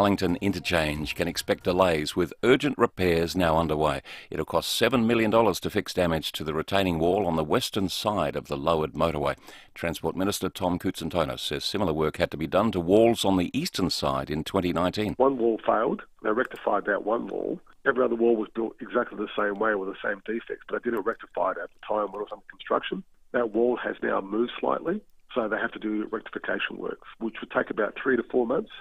Wellington interchange can expect delays with urgent repairs now underway. It'll cost $7 million to fix damage to the retaining wall on the western side of the lowered motorway. Transport Minister Tom Koutsantonis says similar work had to be done to walls on the eastern side in 2019. One wall failed. They rectified that one wall. Every other wall was built exactly the same way with the same defects, but they didn't rectify it at the time when it was under construction. That wall has now moved slightly, so they have to do rectification works, which would take about 3 to 4 months.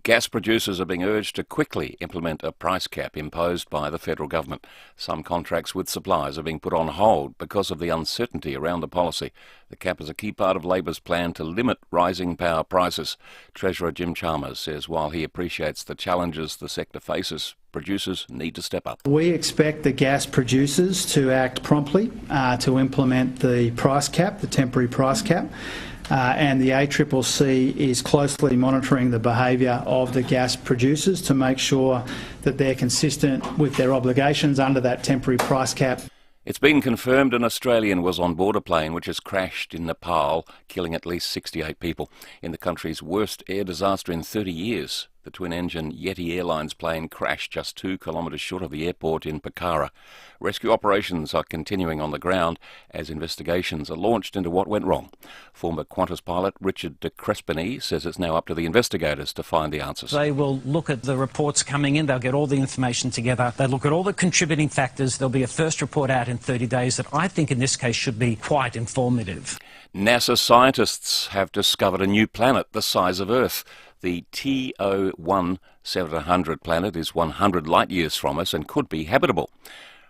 Gas producers are being urged to quickly implement a price cap imposed by the federal government. Some contracts with suppliers are being put on hold because of the uncertainty around the policy. The cap is a key part of Labor's plan to limit rising power prices. Treasurer Jim Chalmers says while he appreciates the challenges the sector faces, producers need to step up. We expect the gas producers to act promptly to implement the price cap, the temporary price cap. And the ACCC is closely monitoring the behaviour of the gas producers to make sure that they're consistent with their obligations under that temporary price cap. It's been confirmed an Australian was on board a plane which has crashed in Nepal, killing at least 68 people. In the country's worst air disaster in 30 years, the twin-engine Yeti Airlines plane crashed just 2 kilometres short of the airport in Pokhara. Rescue operations are continuing on the ground as investigations are launched into what went wrong. Former Qantas pilot Richard de Crespigny says it's now up to the investigators to find the answers. They will look at the reports coming in, they'll get all the information together, they'll look at all the contributing factors, there'll be a first report out in 30 days that I think in this case should be quite informative. NASA scientists have discovered a new planet the size of Earth. The TO1 700 planet is 100 light years from us and could be habitable.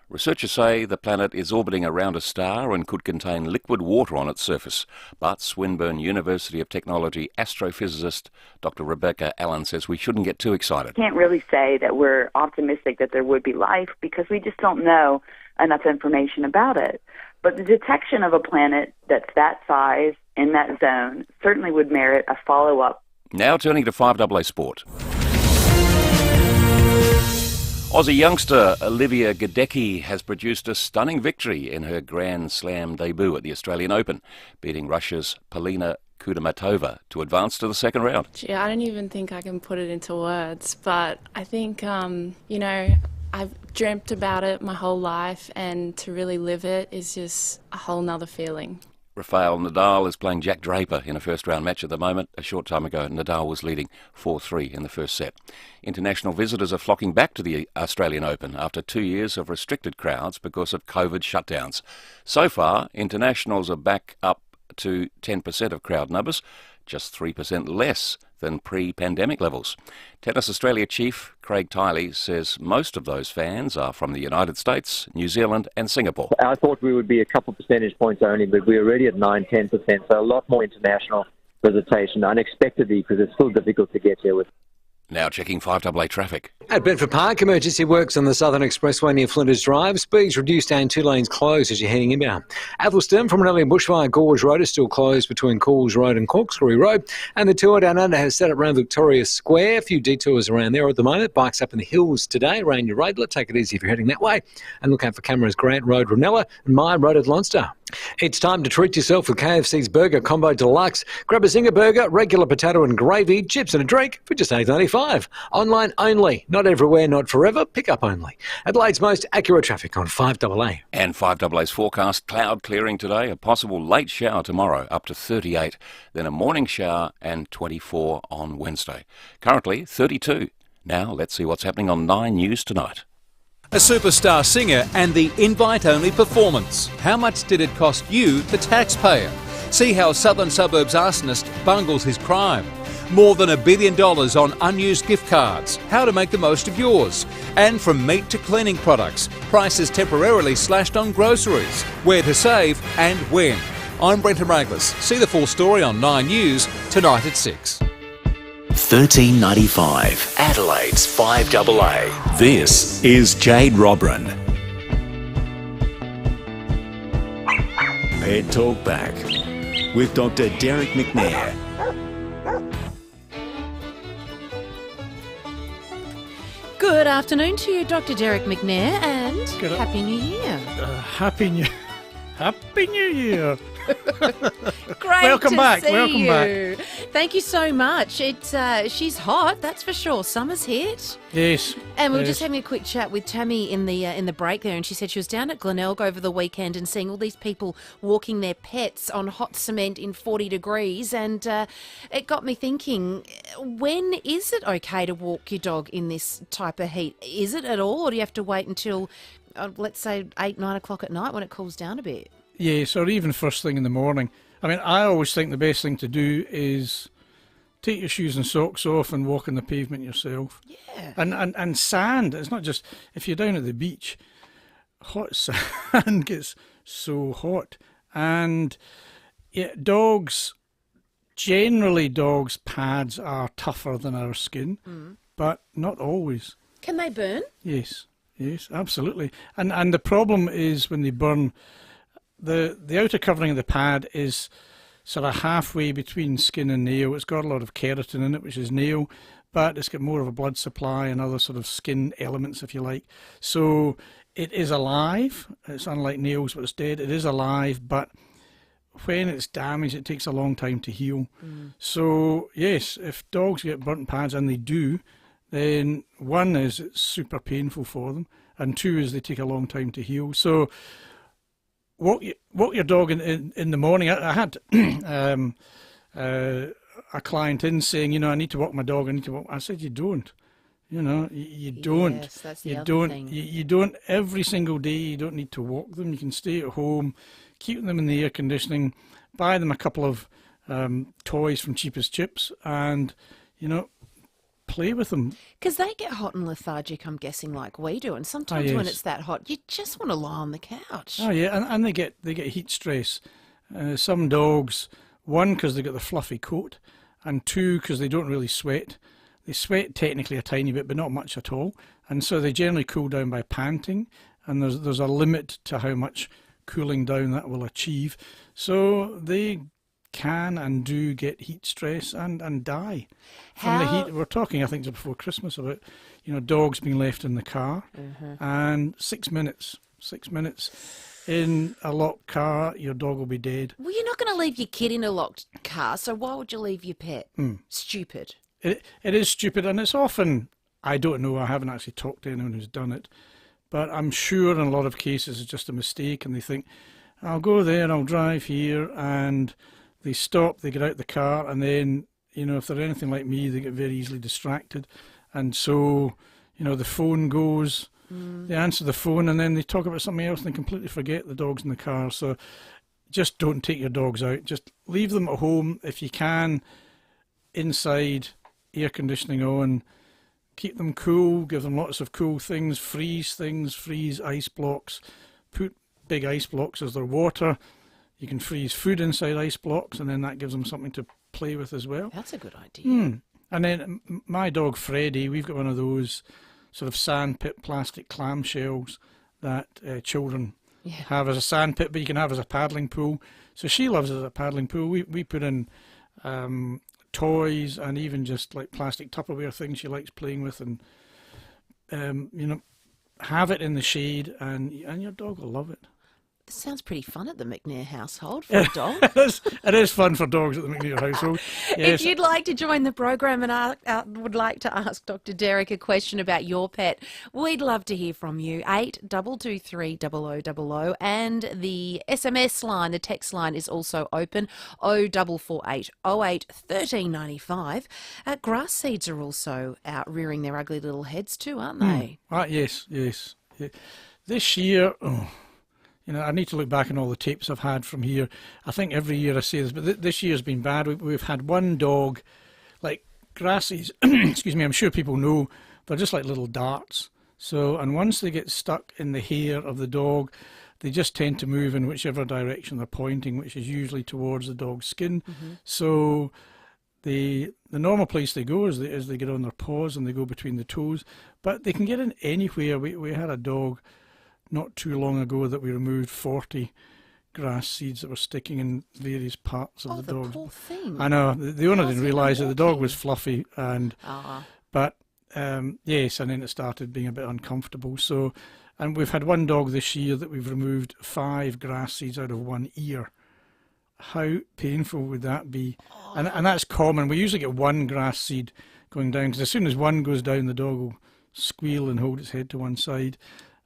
Researchers say the planet is orbiting around a star and could contain liquid water on its surface. But Swinburne University of Technology astrophysicist Dr. Rebecca Allen says we shouldn't get too excited. Can't really say that we're optimistic that there would be life because we just don't know enough information about it. But the detection of a planet that's that size in that zone certainly would merit a follow-up. Now turning to FIVEAA Sport. Aussie youngster Olivia Gadecki has produced a stunning victory in her Grand Slam debut at the Australian Open, beating Russia's Polina Kudermetova to advance to the second round. Gee, I don't even think I can put it into words, but I think, I've dreamt about it my whole life, and to really live it is just a whole nother feeling. Rafael Nadal is playing Jack Draper in a first-round match at the moment. A short time ago, Nadal was leading 4-3 in the first set. International visitors are flocking back to the Australian Open after 2 years of restricted crowds because of COVID shutdowns. So far, internationals are back up to 10% of crowd numbers, just 3% less than pre-pandemic levels. Tennis Australia chief Craig Tiley says most of those fans are from the United States, New Zealand and Singapore. I thought we would be a couple percentage points only, but we're already at 9-10%, so a lot more international visitation unexpectedly because it's still difficult to get here with. Now checking FIVEAA traffic. At Bedford Park, emergency works on the Southern Expressway near Flinders Drive. Speeds reduced and 2 lanes closed as you're heading inbound. Athelston from Manelli and Bushfire Gorge Road is still closed between Calls Road and Corkscrew Road. And the tour down under has set up around Victoria Square. A few detours around there at the moment. Bikes up in the hills today around your Radler. Take it easy if you're heading that way. And look out for cameras Grant Road, Ranella and Myer Road at Lonstar. It's time to treat yourself with KFC's Burger Combo Deluxe. Grab a Zinger burger, regular potato and gravy, chips and a drink for just $8.95. Online only. Not everywhere, not forever. Pick up only. Adelaide's most accurate traffic on FIVEAA. And FIVEAA's forecast, cloud clearing today, a possible late shower tomorrow up to 38, then a morning shower and 24 on Wednesday. Currently 32. Now let's see what's happening on 9 News tonight. A superstar singer and the invite-only performance. How much did it cost you, the taxpayer? See how Southern Suburbs arsonist bungles his crime. More than $1 billion on unused gift cards. How to make the most of yours. And from meat to cleaning products, prices temporarily slashed on groceries. Where to save and when. I'm Brenton Raglis. See the full story on 9 News tonight at 6. $13.95, Adelaide's FIVEAA. This is Jade Robran. Pet Talk Back with Dr. Derek McNair. Good afternoon to you, Dr. Derek McNair, and Happy New Year. Happy New Year. Great Welcome to back. see Welcome you. back. Thank you so much. She's hot, that's for sure. Summer's hit. Yes. And we were yes. just having a quick chat with Tammy in the break there, and she said she was down at Glenelg over the weekend and seeing all these people walking their pets on hot cement in 40 degrees, and it got me thinking, when is it okay to walk your dog in this type of heat? Is it at all, or do you have to wait until, let's say, 8, 9 o'clock at night when it cools down a bit? Yes, or even first thing in the morning. I mean, I always think the best thing to do is take your shoes and socks off and walk on the pavement yourself. Yeah. And sand, it's not just, if you're down at the beach, hot sand gets so hot. And yeah, generally dogs' pads are tougher than our skin, but not always. Can they burn? Yes, absolutely. And the problem is when they burn, the outer covering of the pad is sort of halfway between skin and nail. It's got a lot of keratin in it, which is nail, but it's got more of a blood supply and other sort of skin elements, if you like. So it is alive. It's unlike nails, but it's dead. It is alive, but when it's damaged, it takes a long time to heal. So yes, if dogs get burnt pads, and they do, then one is it's super painful for them, and two is they take a long time to heal. So walk your dog in the morning. I had a client in saying, I need to walk my dog. I said, you don't. You don't. Yes, that's the other thing. You don't every single day. You don't need to walk them. You can stay at home, keep them in the air conditioning, buy them a couple of toys from Cheapest Chips, and play with them. Because they get hot and lethargic, I'm guessing, like we do. And sometimes when yes. it's that hot, you just want to lie on the couch. Oh yeah, and they get heat stress. Some dogs, one because they got the fluffy coat, and two because they don't really sweat. They sweat technically a tiny bit, but not much at all, and so they generally cool down by panting. And there's a limit to how much cooling down that will achieve. So they can and do get heat stress and die from the heat. We're talking, I think, just before Christmas about dogs being left in the car, and 6 minutes in a locked car, your dog will be dead. Well, you're not going to leave your kid in a locked car, so why would you leave your pet? Stupid. It is stupid, and it's often, I don't know, I haven't actually talked to anyone who's done it, but I'm sure in a lot of cases it's just a mistake, and they think, I'll go there, I'll drive here, and they stop, they get out the car, and then, if they're anything like me, they get very easily distracted. And so, the phone goes, they answer the phone, and then they talk about something else, and they completely forget the dog's in the car. So just don't take your dogs out. Just leave them at home if you can, inside, air conditioning on. Keep them cool, give them lots of cool things, freeze ice blocks, put big ice blocks as their water. You can freeze food inside ice blocks, and then that gives them something to play with as well. That's a good idea. And then my dog Freddie, we've got one of those sort of sandpit plastic clamshells that children have as a sandpit, but you can have as a paddling pool. So she loves it as a paddling pool. We put in toys and even just like plastic Tupperware things she likes playing with, and have it in the shade, and your dog will love it. This sounds pretty fun at the McNair household for a dog. It is fun for dogs at the McNair household. Yes. If you'd like to join the program and would like to ask Dr. Derek a question about your pet, we'd love to hear from you. 8223 0000, and the SMS line, the text line, is also open. 0448 08 1395. Grass seeds are also out rearing their ugly little heads too, aren't they? Yes. This year, I need to look back on all the tapes I've had from here. I think every year I say this, but this year's been bad. We've had one dog, like grasses, excuse me, I'm sure people know, they're just like little darts. So, and once they get stuck in the hair of the dog, they just tend to move in whichever direction they're pointing, which is usually towards the dog's skin. So the normal place they go is they get on their paws and they go between the toes, but they can get in anywhere. We had a dog not too long ago that we removed 40 grass seeds that were sticking in various parts of the dog. Poor thing. I know, the owner didn't realise that the dog was fluffy, but yes, and then it started being a bit uncomfortable. So, and we've had one dog this year that we've removed 5 grass seeds out of one ear. how painful would that be? And that's common. We usually get one grass seed going down, because as soon as one goes down, the dog will squeal and hold its head to one side.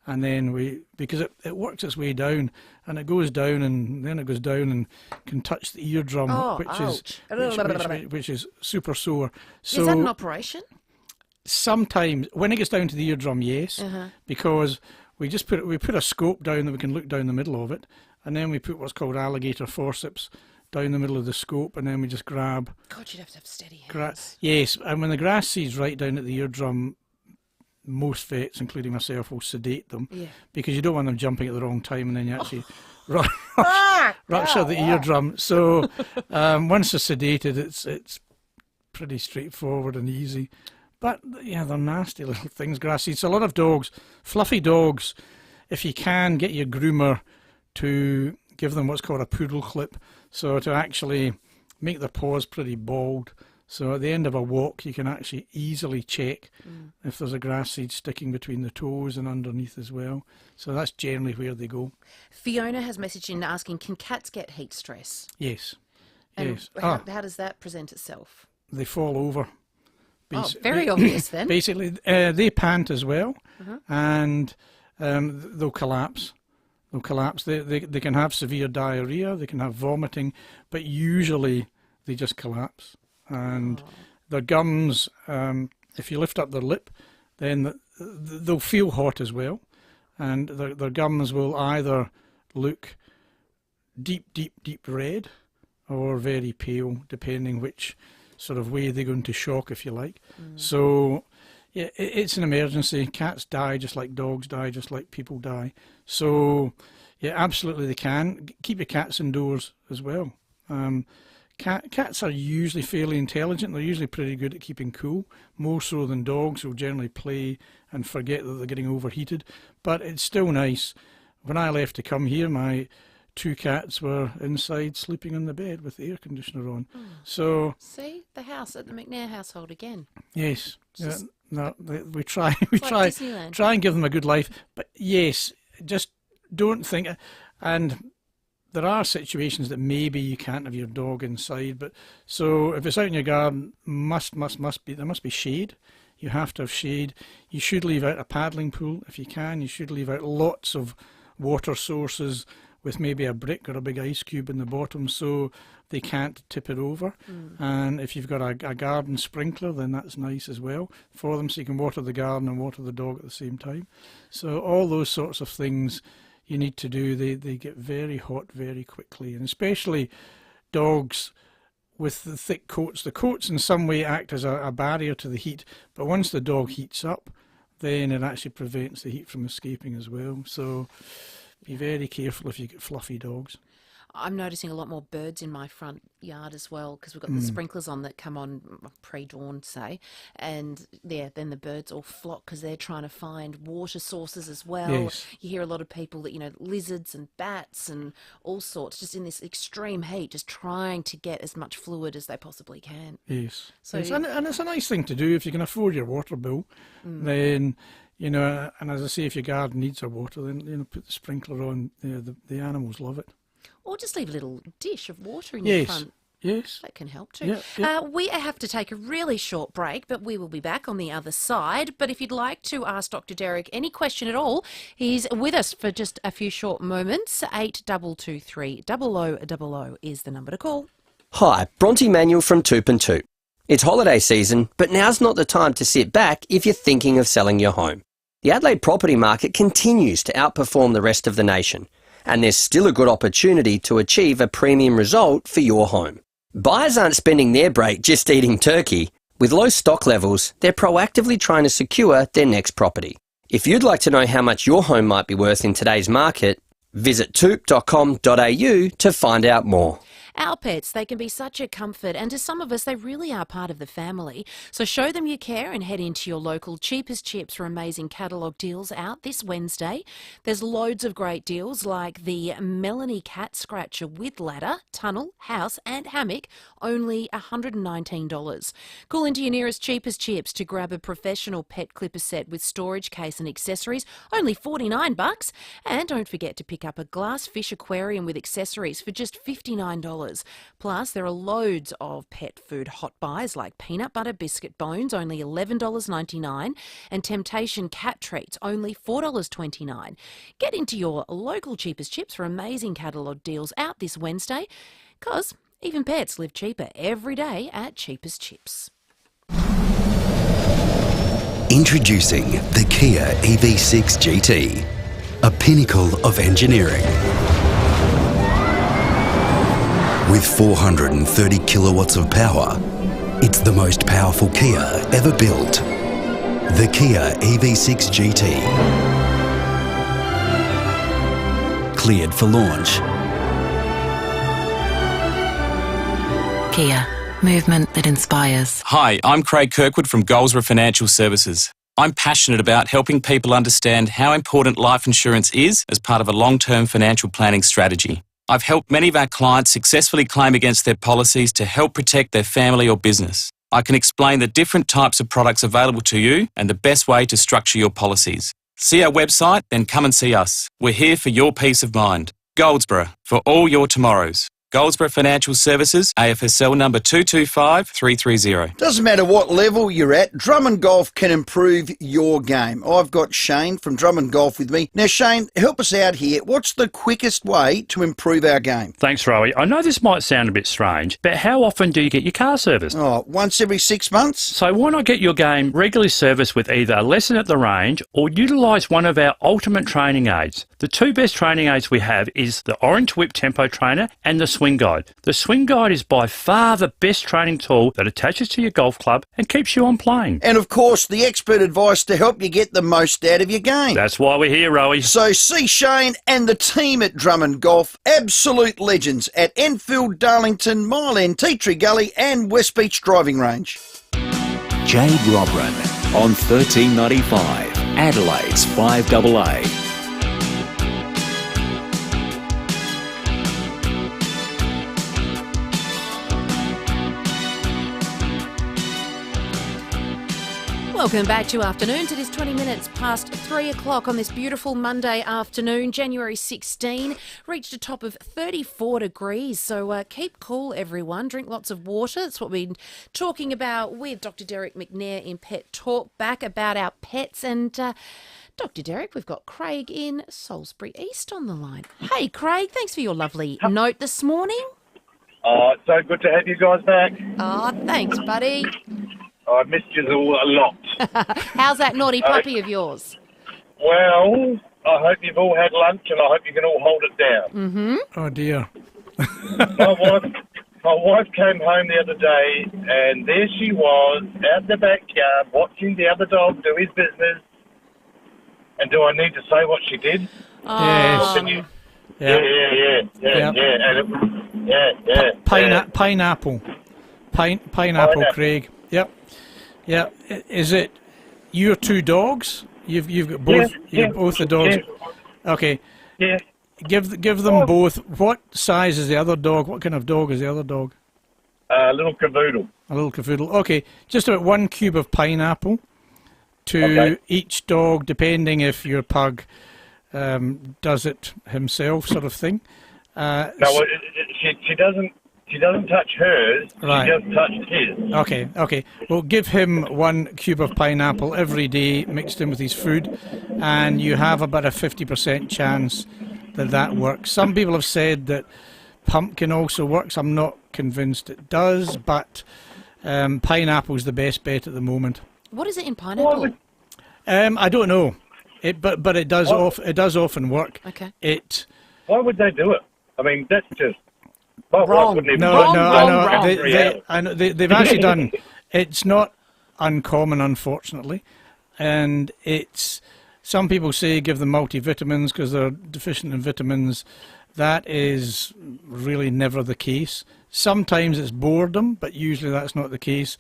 And then because it works its way down, and it goes down, and then it goes down and can touch the eardrum, which is super sore. So is that an operation? Sometimes, when it gets down to the eardrum, yes, because we put a scope down that we can look down the middle of it, and then we put what's called alligator forceps down the middle of the scope, and then we just grab. God, you'd have to have steady hands. Yes, and when the grass seed's right down at the eardrum, most vets, including myself, will sedate them, because you don't want them jumping at the wrong time, and then you actually rupture the eardrum. So once they're sedated, it's pretty straightforward and easy. But yeah, they're nasty little things, grass seeds. So a lot of dogs, fluffy dogs, if you can, get your groomer to give them what's called a poodle clip, so to actually make their paws pretty bald. So at the end of a walk, you can actually easily check if there's a grass seed sticking between the toes and underneath as well. So that's generally where they go. Fiona has messaged in asking, can cats get heat stress? Yes. And yes. How does that present itself? They fall over. Very obvious then. Basically, they pant as well, and they'll collapse. They'll collapse. They can have severe diarrhea, they can have vomiting, but usually they just collapse. And their gums, if you lift up their lip, then they'll feel hot as well. And their gums will either look deep, deep, deep red or very pale, depending which sort of way they're going to shock, if you like. So, yeah, it's an emergency. Cats die just like dogs die, just like people die. So, yeah, absolutely they can. Keep your cats indoors as well. Cats are usually fairly intelligent. They're usually pretty good at keeping cool, more so than dogs, who generally play and forget that they're getting overheated. But it's still nice. When I left to come here, my 2 cats were inside sleeping on the bed with the air conditioner on. So see, the house at the McNair household again. Yes, we try and give them a good life. But yes, just don't think. And there are situations that maybe you can't have your dog inside, but so if it's out in your garden, must be there must be shade. You have to have shade. You should leave out a paddling pool if you can. You should leave out lots of water sources with maybe a brick or a big ice cube in the bottom, so they can't tip it over. And if you've got a garden sprinkler, then that's nice as well for them, so you can water the garden and water the dog at the same time. So all those sorts of things you need to do. They get very hot very quickly, and especially dogs with the thick coats. The coats in some way act as a barrier to the heat, but once the dog heats up, then it actually prevents the heat from escaping as well. So be very careful if you get fluffy dogs. I'm noticing a lot more birds in my front yard as well, because we've got the sprinklers on that come on pre-dawn, say, and then the birds all flock because they're trying to find water sources as well. Yes. You hear a lot of people that, lizards and bats and all sorts, just in this extreme heat, just trying to get as much fluid as they possibly can. Yes. So yes. And it's a nice thing to do if you can afford your water bill. Then, and as I say, if your garden needs a water, then put the sprinkler on. The animals love it. Or just leave a little dish of water in your front. Yes. That can help too. We have to take a really short break, but we will be back on the other side. But if you'd like to ask Dr. Derek any question at all, he's with us for just a few short moments. 8223 0000 is the number to call. Hi, Bronte Manuel from Toop and Toop. It's holiday season, but now's not the time to sit back if you're thinking of selling your home. The Adelaide property market continues to outperform the rest of the nation, and there's still a good opportunity to achieve a premium result for your home. Buyers aren't spending their break just eating turkey. With low stock levels, they're proactively trying to secure their next property. If you'd like to know how much your home might be worth in today's market, visit toop.com.au to find out more. Our pets, they can be such a comfort, and to some of us, they really are part of the family. So show them your care and head into your local Cheapest Chips for amazing catalogue deals out this Wednesday. There's loads of great deals like the Melanie Cat Scratcher with ladder, tunnel, house and hammock, only $119. Call into your nearest Cheapest Chips to grab a professional pet clipper set with storage case and accessories, only $49. And don't forget to pick up a glass fish aquarium with accessories for just $59. Plus, there are loads of pet food hot buys like peanut butter biscuit bones, only $11.99, and Temptation cat treats, only $4.29. Get into your local Cheapest Chips for amazing catalogue deals out this Wednesday, because even pets live cheaper every day at Cheapest Chips. Introducing the Kia EV6 GT, a pinnacle of engineering. With 430 kilowatts of power, it's the most powerful Kia ever built. The Kia EV6 GT. Cleared for launch. Kia, movement that inspires. Hi, I'm Craig Kirkwood from Goldsborough Financial Services. I'm passionate about helping people understand how important life insurance is as part of a long-term financial planning strategy. I've helped many of our clients successfully claim against their policies to help protect their family or business. I can explain the different types of products available to you and the best way to structure your policies. See our website, then come and see us. We're here for your peace of mind. Goldsborough, for all your tomorrows. Goldsborough Financial Services, AFSL number 225330. Doesn't matter what level you're at, Drummond Golf can improve your game. I've got Shane from Drummond Golf with me. Now, Shane, help us out here. What's the quickest way to improve our game? Thanks, Rowey. I know this might sound a bit strange, but how often do you get your car serviced? Oh, once every 6 months. So why not get your game regularly serviced with either a lesson at the range or utilise one of our ultimate training aids? The two best training aids we have is the Orange Whip Tempo Trainer and the Swing Guide. The Swing Guide is by far the best training tool that attaches to your golf club and keeps you on playing. And of course, the expert advice to help you get the most out of your game. That's why we're here, Rowey. So see Shane and the team at Drummond Golf, absolute legends at Enfield, Darlington, Mile End, Tea Tree Gully and West Beach Driving Range. Jade Robran on 1395, Adelaide's 5AA. Welcome back to Afternoons. It is 20 minutes past 3 o'clock on this beautiful Monday afternoon, January 16. Reached a top of 34 degrees, so keep cool, everyone. Drink lots of water. That's what we've been talking about with Dr. Derek McNair in Pet Talk, back about our pets. And Dr. Derek, we've got Craig in Salisbury East on the line. Hey, Craig, thanks for your lovely note this morning. Oh, it's so good to have you guys back. Oh, thanks, buddy. I missed you all a lot. How's that naughty puppy of yours? Well, I hope you've all had lunch and I hope you can all hold it down. Mm-hmm. Oh, dear. My wife came home the other day and there she was out the backyard watching the other dog do his business. And do I need to say what she did? Yes. Pineapple. Pineapple, Craig. Yep. Yeah. Is it your two dogs? You've got both. Both the dogs. Okay. Yeah. Give them both. What size is the other dog? What kind of dog is the other dog? A little cavoodle. A little cavoodle. Okay. Just about 1 cube of pineapple to each dog, depending if your pug does it himself, sort of thing. No, she doesn't. She doesn't touch hers, right. She just touched his. Okay. Well, give him 1 cube of pineapple every day mixed in with his food, and you have about a 50% chance that works. Some people have said that pumpkin also works. I'm not convinced it does, but pineapple's the best bet at the moment. What is it in pineapple? I don't know, but it does often work. Okay. Why would they do it? I mean, that's just... Wrong. I know. They've actually done. It's not uncommon, unfortunately, and it's. Some people say give them multivitamins because they're deficient in vitamins. That is really never the case. Sometimes it's boredom, but usually that's not the case.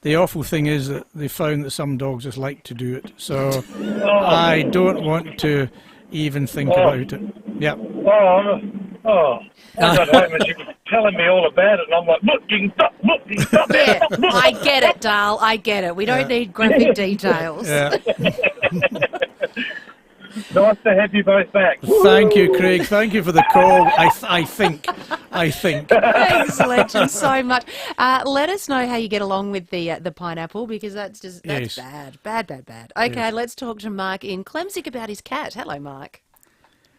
The awful thing is that they found that some dogs just like to do it. So I don't want to even think about it. Yeah. I got home and she was telling me all about it, and I'm like, look, Yeah, I get it, Dal. I get it. We don't need graphic details. No, Nice to have you both back. Thank you, Craig. Thank you for the call. I think. Thanks, Legend, so much. Let us know how you get along with the pineapple, because that's Yes. bad. Okay, Yes. let's talk to Mark in Clemsick about his cat. Hello, Mark.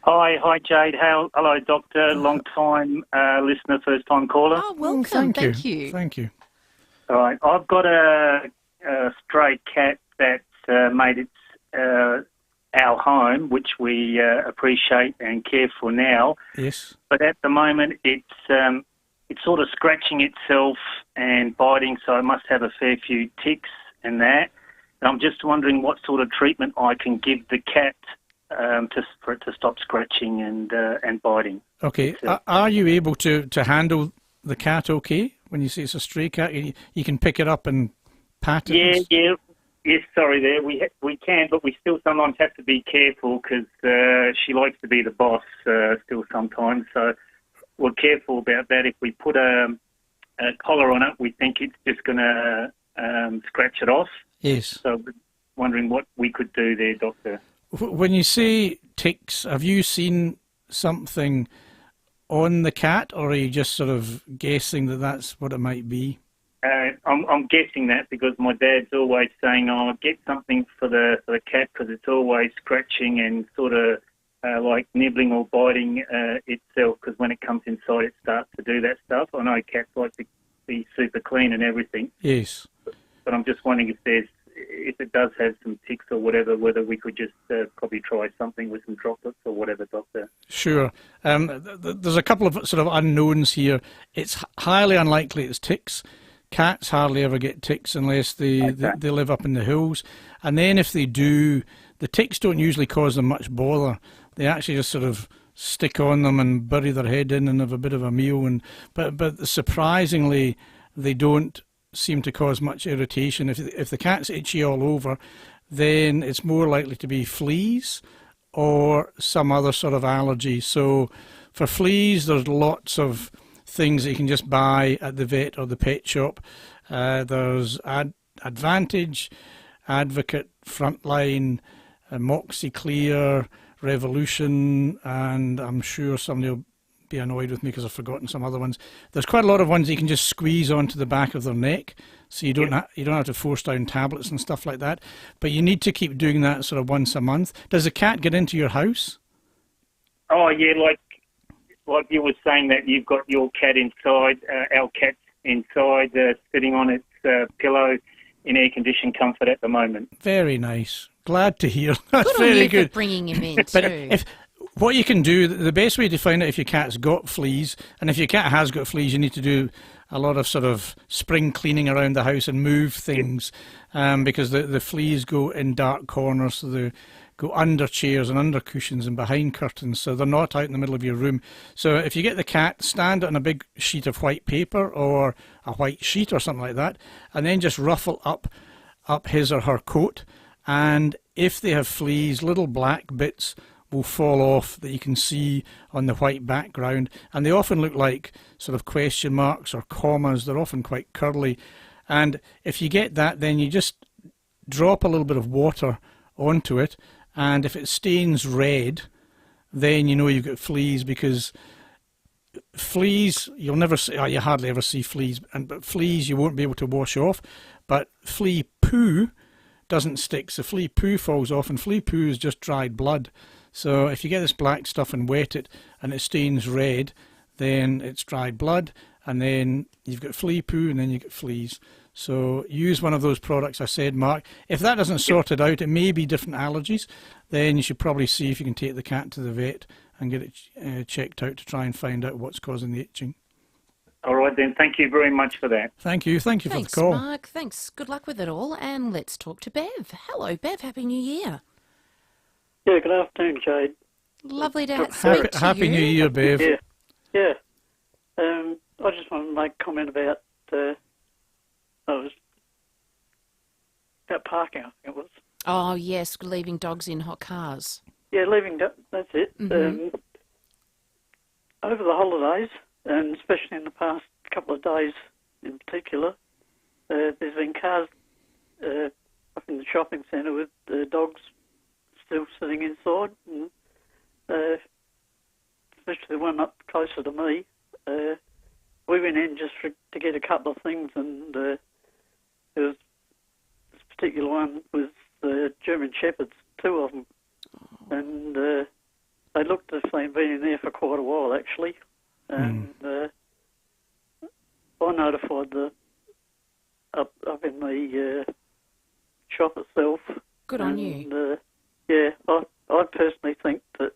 Hi, Jade. Hello, Doctor. Long time listener, first time caller. Oh, welcome. Thank you. Thank you. All right, I've got a stray cat that made its our home, which we appreciate and care for now. Yes. But at the moment, it's sort of scratching itself and biting, so it must have a fair few ticks and that. And I'm just wondering what sort of treatment I can give the cat for it to stop scratching and biting. Okay. Are you able to handle the cat okay? When you say it's a stray cat, you can pick it up and pat it? Yes, sorry there. We can, but we still sometimes have to be careful because she likes to be the boss still sometimes. So we're careful about that. If we put a collar on it, we think it's just going to scratch it off. Yes. So wondering what we could do there, Doctor. When you say ticks, have you seen something on the cat, or are you just sort of guessing that that's what it might be? I'm guessing that because my dad's always saying, "Oh, get something for the cat because it's always scratching and sort of like nibbling or biting itself. Because when it comes inside, it starts to do that stuff." I know cats like to be super clean and everything. Yes. But I'm just wondering if it does have some ticks or whatever, whether we could just probably try something with some droplets or whatever, Doctor. Sure. There's a couple of sort of unknowns here. It's highly unlikely it's ticks. Cats hardly ever get ticks unless they live up in the hills. And then if they do, the ticks don't usually cause them much bother. They actually just sort of stick on them and bury their head in and have a bit of a meal. But surprisingly, they don't seem to cause much irritation. If the cat's itchy all over, then it's more likely to be fleas or some other sort of allergy. So for fleas, there's lots of things that you can just buy at the vet or the pet shop. There's Advantage, Advocate, Frontline, Moxie Clear, Revolution, and I'm sure somebody will be annoyed with me because I've forgotten some other ones. There's quite a lot of ones that you can just squeeze onto the back of their neck, so you don't have to force down tablets and stuff like that. But you need to keep doing that sort of once a month. Does the cat get into your house? Oh yeah, like you were saying that you've got your cat inside, our cat's inside, sitting on its pillow in air-conditioned comfort at the moment. Very nice. Glad to hear. That's Good very on you good. for bringing him in But too. what you can do, the best way to find out if your cat's got fleas, and if your cat has got fleas, you need to do a lot of sort of spring cleaning around the house and move things, because the fleas go in dark corners, so they go under chairs and under cushions and behind curtains, so they're not out in the middle of your room. So if you get the cat, stand it on a big sheet of white paper or a white sheet or something like that, and then just ruffle up his or her coat, and if they have fleas, little black bits will fall off that you can see on the white background, and they often look like sort of question marks or commas. They're often quite curly, and if you get that, then you just drop a little bit of water onto it, and if it stains red, then you know you've got fleas, because fleas, you hardly ever see fleas, but fleas you won't be able to wash off, but flea poo doesn't stick, so flea poo falls off, and flea poo is just dried blood. So if you get this black stuff and wet it and it stains red, then it's dried blood, and then you've got flea poo, and then you get fleas. So use one of those products I said, Mark. If that doesn't sort it out, it may be different allergies, then you should probably see if you can take the cat to the vet and get it checked out to try and find out what's causing the itching. All right then, thank you very much for that. Thank you for the call. Thanks, Mark. Thanks. Good luck with it all. And let's talk to Bev. Hello, Bev. Happy New Year. Yeah, good afternoon, Jade. Lovely to speak to you. Happy New Year, Bev. Yeah. I just want to make a comment about about parking, I think it was. Oh, yes, leaving dogs in hot cars. Yeah, that's it. Mm-hmm. Over the holidays, and especially in the past couple of days in particular, there's been cars up in the shopping centre with dogs still sitting inside, and especially the one up closer to me. We went in just to get a couple of things, and there was this particular one was German Shepherds, 2 of them, and they looked as if they'd been in there for quite a while, actually. And I notified the up in the shop itself. Good on you. Yeah, I personally think that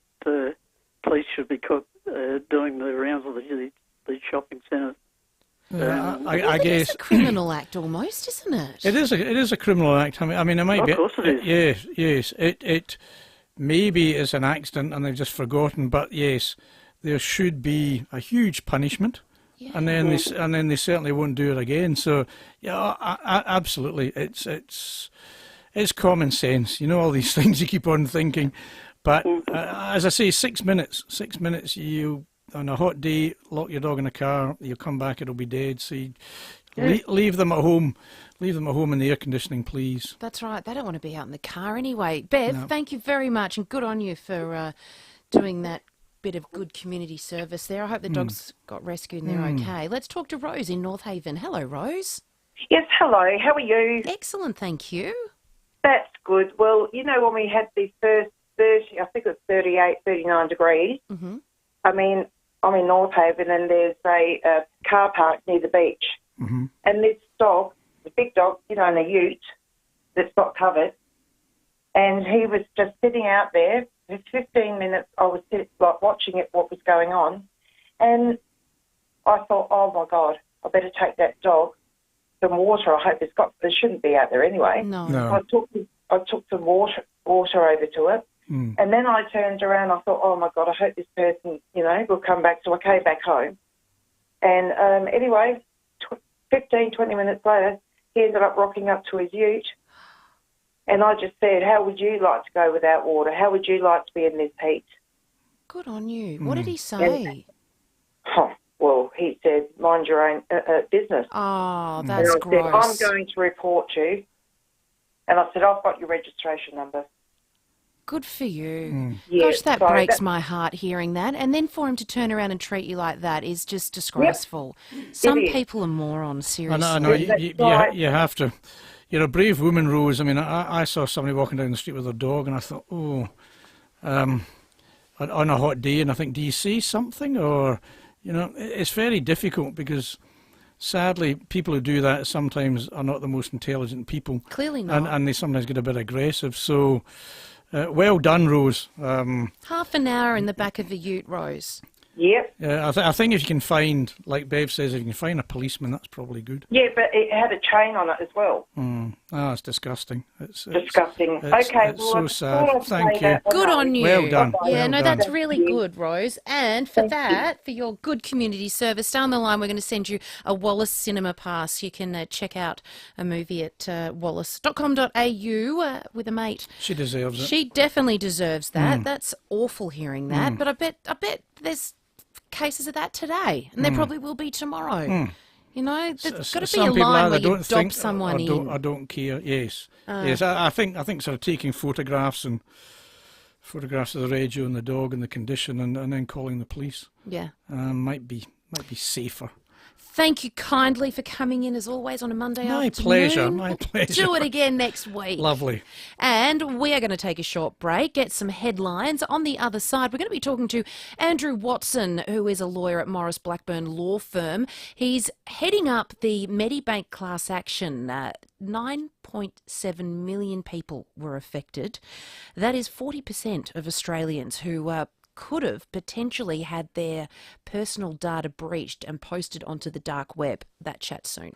police should be doing the rounds of these shopping centres. I guess it's a criminal act almost, isn't it? It is a criminal act. I mean, it might be. Of course it is. Yes. It maybe is an accident and they've just forgotten. But yes, there should be a huge punishment, and then they certainly won't do it again. So yeah, absolutely, it's common sense. You know, all these things you keep on thinking, but as I say, 6 minutes. 6 minutes. You on a hot day, lock your dog in a car. You come back, it'll be dead. So you leave them at home. Leave them at home in the air conditioning, please. That's right. They don't want to be out in the car anyway. Bev, thank you very much, and good on you for doing that bit of good community service there. I hope the dogs got rescued and they're okay. Let's talk to Rose in North Haven. Hello, Rose. Yes, hello. How are you? Excellent, thank you. That's good. Well, you know, when we had the first 30, I think it was 38, 39 degrees, I mean, I'm in North Haven and there's a car park near the beach. And this dog, the big dog, you know, in a ute that's not covered, and he was just sitting out there for 15 minutes. I was watching it, what was going on, and I thought, oh my God, I better take that dog some water. I hope there shouldn't be out there anyway. No. I took some water over to it, and then I turned around. I thought, oh my God, I hope this person, you know, will come back. So I came back home, and anyway, 15, 20 minutes later, he ended up rocking up to his ute. And I just said, how would you like to go without water? How would you like to be in this heat? Good on you. What did he say? Well, he said, mind your own business. Oh, that's and I gross. said, I'm going to report you. And I said, I've got your registration number. Good for you. Yes, Gosh, that so breaks my heart hearing that. And then for him to turn around and treat you like that is just disgraceful. Some people are morons, seriously. I know. You have to. You're a brave woman, Rose. I mean, I saw somebody walking down the street with their dog, and I thought, on a hot day, and I think, do you say something? Or, you know, it's very difficult because, sadly, people who do that sometimes are not the most intelligent people. Clearly not. And they sometimes get a bit aggressive. So, well done, Rose. Half an hour in the back of a ute, Rose. Yep. I think if you can find, like Bev says, if you can find a policeman, that's probably good. Yeah, but it had a chain on it as well. It's disgusting. It's disgusting. Okay, it's so sad. Thank you. Good on you. Well done. Yeah, well that's done. really good, Rose. And for for your good community service, down the line, we're going to send you a Wallace Cinema Pass. You can check out a movie at wallace.com.au with a mate. She deserves it. She definitely deserves that. That's awful hearing that. But I bet there's cases of that today, and there probably will be tomorrow. You know, there's got to be a line where you dob someone in. I don't care. Yes, yes. I think sort of taking photographs of the radio and the dog and the condition, and then calling the police. Yeah, might be safer. Thank you kindly for coming in, as always, on a Monday My afternoon. My pleasure. Do it again next week. Lovely. And we are going to take a short break, get some headlines. On the other side, we're going to be talking to Andrew Watson, who is a lawyer at Morris Blackburn Law Firm. He's heading up the Medibank class action. 9.7 million people were affected. That is 40% of Australians who could have potentially had their personal data breached and posted onto the dark web. That chat soon.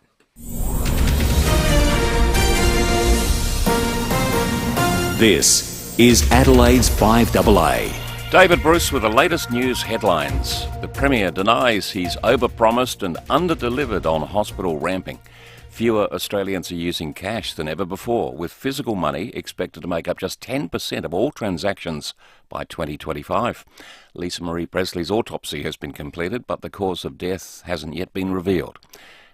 This is Adelaide's FIVEAA. David Bruce with the latest news headlines. The Premier denies he's overpromised and underdelivered on hospital ramping. Fewer Australians are using cash than ever before, with physical money expected to make up just 10% of all transactions by 2025. Lisa Marie Presley's autopsy has been completed, but the cause of death hasn't yet been revealed.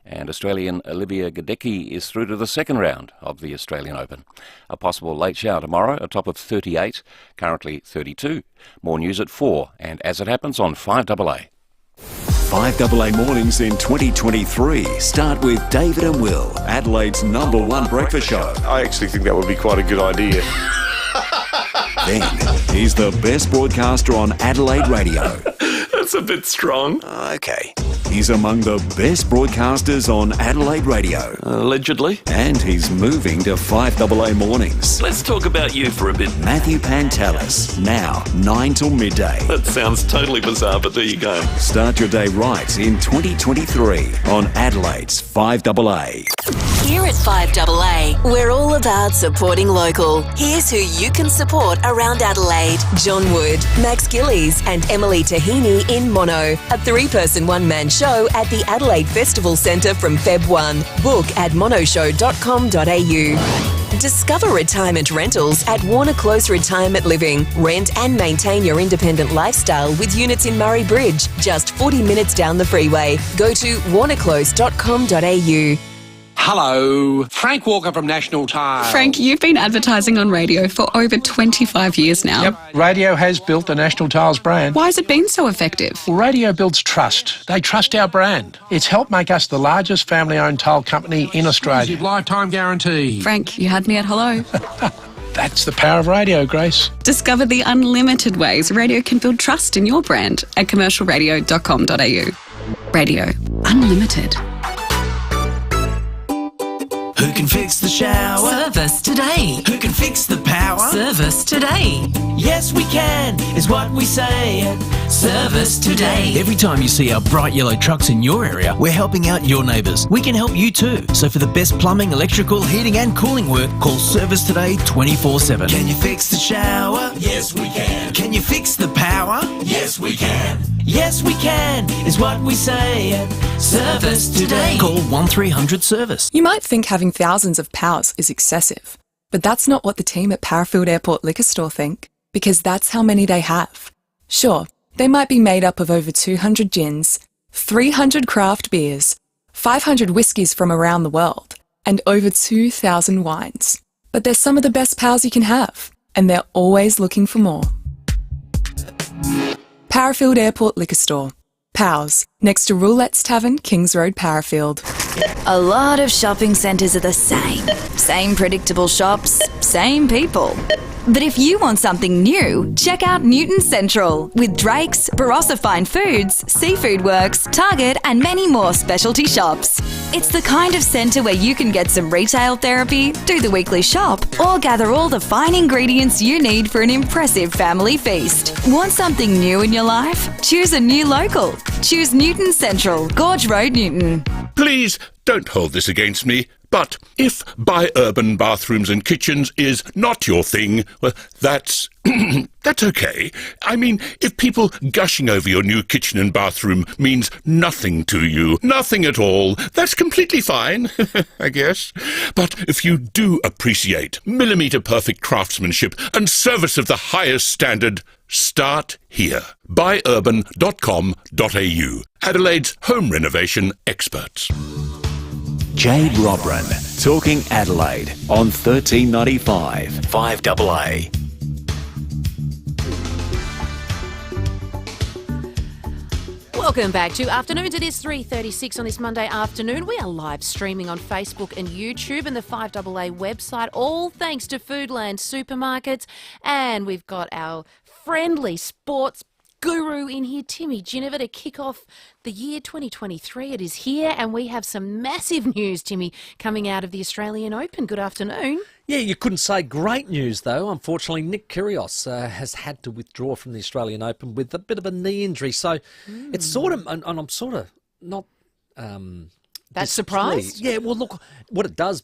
And Australian Olivia Gadecki is through to the second round of the Australian Open. A possible late shower tomorrow, a top of 38, currently 32. More news at 4, and as it happens on 5AA. 5AA mornings in 2023 start with David and Will, Adelaide's #1 breakfast show. I actually think that would be quite a good idea. Then he's the best broadcaster on Adelaide radio. That's a bit strong. Okay. He's among the best broadcasters on Adelaide radio. Allegedly. And he's moving to 5AA mornings. Let's talk about you for a bit. Matthew Pantelis, now 9 till midday. That sounds totally bizarre, but there you go. Start your day right in 2023 on Adelaide's 5AA. Here at 5AA, we're all about supporting local. Here's who you can support around Adelaide. John Wood, Max Gillies and Emily Tahini in Mono. A 3-person one-man show at the Adelaide Festival Centre from Feb 1. Book at monoshow.com.au. Discover retirement rentals at Warner Close Retirement Living. Rent and maintain your independent lifestyle with units in Murray Bridge, just 40 minutes down the freeway. Go to warnerclose.com.au. Hello, Frank Walker from National Tile. Frank, you've been advertising on radio for over 25 years now. Yep, radio has built the National Tiles brand. Why has it been so effective? Well, radio builds trust. They trust our brand. It's helped make us the largest family-owned tile company in Australia. Lifetime guarantee. Frank, you had me at hello. That's the power of radio, Grace. Discover the unlimited ways radio can build trust in your brand at commercialradio.com.au. Radio. Unlimited. Who can fix the shower? Service today. Who can fix the power? Service today. Yes, we can, is what we say at Service Today. Every time you see our bright yellow trucks in your area, we're helping out your neighbours. We can help you too. So for the best plumbing, electrical, heating and cooling work, call Service Today 24/7. Can you fix the shower? Yes, we can. Can you fix the power? Yes, we can. Yes, we can, is what we say at Service Today. Call 1300 Service. You might think having thousands of powers is excessive, but that's not what the team at Parafield Airport Liquor Store think, because that's how many they have. Sure, they might be made up of over 200 gins, 300 craft beers, 500 whiskies from around the world, and over 2,000 wines. But they're some of the best pals you can have, and they're always looking for more. Parafield Airport Liquor Store. Pals, next to Roulette's Tavern, Kings Road, Parafield. A lot of shopping centres are the same. Same predictable shops, same people. But if you want something new, check out Newton Central with Drake's, Barossa Fine Foods, Seafood Works, Target and many more specialty shops. It's the kind of centre where you can get some retail therapy, do the weekly shop or gather all the fine ingredients you need for an impressive family feast. Want something new in your life? Choose a new local. Choose Newton Central, Gorge Road, Newton. Please don't hold this against me, but if bi-urban bathrooms and kitchens is not your thing, well, that's that's okay. I mean, if people gushing over your new kitchen and bathroom means nothing to you, nothing at all, that's completely fine, I guess. But if you do appreciate millimetre-perfect craftsmanship and service of the highest standard, start here. Biurban.com.au, Adelaide's home renovation experts. Jade Robran, talking Adelaide on 1395 5AA. Welcome back to Afternoons. It is 3:36 on this Monday afternoon. We are live streaming on Facebook and YouTube and the 5AA website, all thanks to Foodland Supermarkets. And we've got our friendly sports guru in here, Timmy Ginniver, to kick off the year 2023. It is here, and we have some massive news, Timmy, coming out of the Australian Open. Good afternoon. Yeah, you couldn't say great news, though. Unfortunately, Nick Kyrgios has had to withdraw from the Australian Open with a bit of a knee injury. So it's sort of, and I'm sort of not... That's surprised? Yeah, well, look, what it does